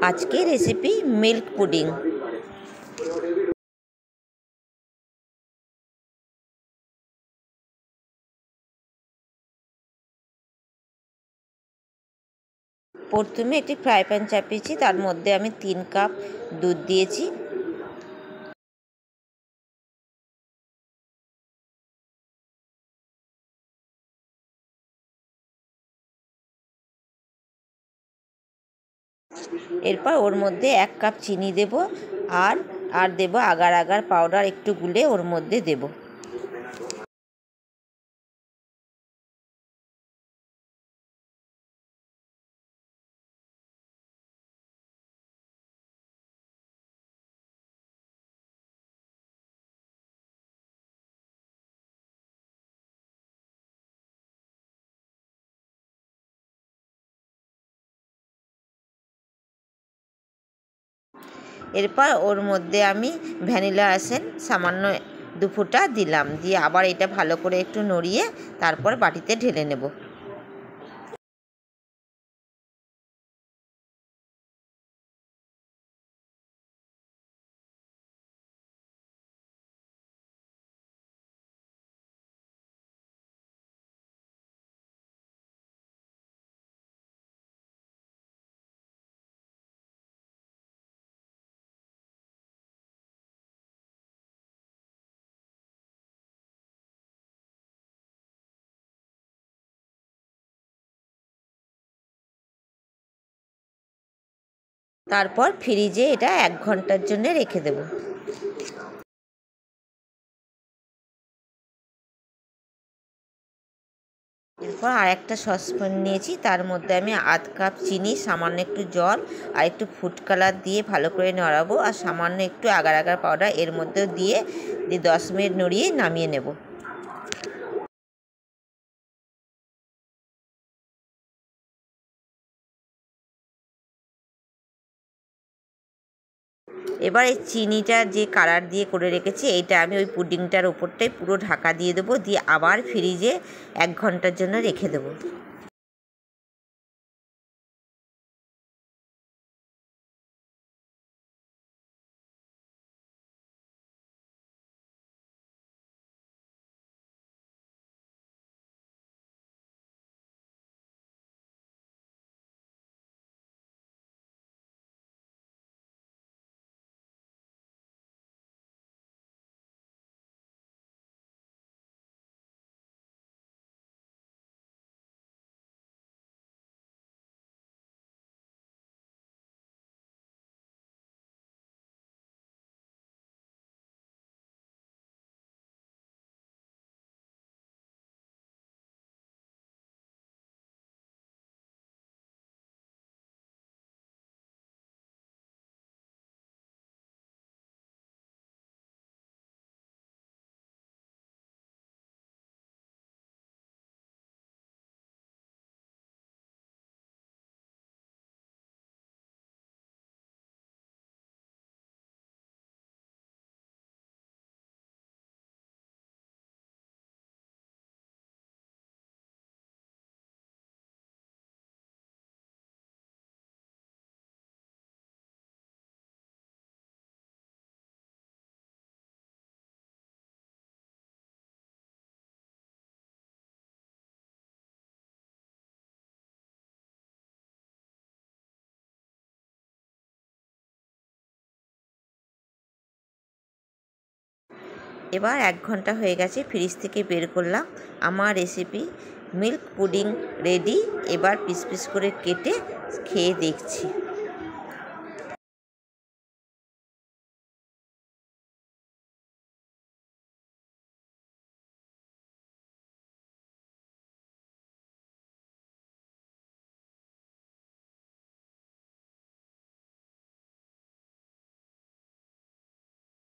আজকে recipe milk pudding. প্রথমে একটি ফ্রাই প্যান চাপিয়েছি, তার মধ্যে আমি 3 কাপ দুধ দিয়েছি। এরপর ওর মধ্যে 1 কাপ চিনি দেব, আর দেব আগার আগার পাউডার, একটু গুলে ওর মধ্যে দেব। এরপর ওর মধ্যে আমি ভ্যানিলা এসেন্স সামান্য 2 ফোঁটা দিলাম, দিয়ে আবার এটা ভালো করে একটু নড়িয়ে তারপর বাটিতে ঢেলে নেব। তারপর ফ্রিজে এটা 1 ঘন্টার জন্য রেখে দেব। এরপর আরেকটা সসপ্যান নিয়েছি, তার মধ্যে আমি আধ কাপ চিনি, সামান্য একটু জল আর একটু ফুড কালার দিয়ে ভালো করে নাড়াবো, আর সামান্য একটু আগার আগার পাউডার এর মধ্যে দিয়ে 10 মিনিট নড়িয়ে নামিয়ে নেব। এবার এই চিনিটা যে কালার দিয়ে করে রেখেছি, এইটা আমি ওই পুডিংটার ওপরটাই পুরো ঢাকা দিয়ে দেবো, দিয়ে আবার ফ্রিজে 1 ঘন্টার জন্য রেখে দেবো। এবার 1 ঘন্টা হয়ে গেছে, ফ্রিজ থেকে বের করলাম। আমার রেসিপি মিল্ক পুডিং রেডি। এবার পিস পিস করে কেটে খেয়ে দেখছি।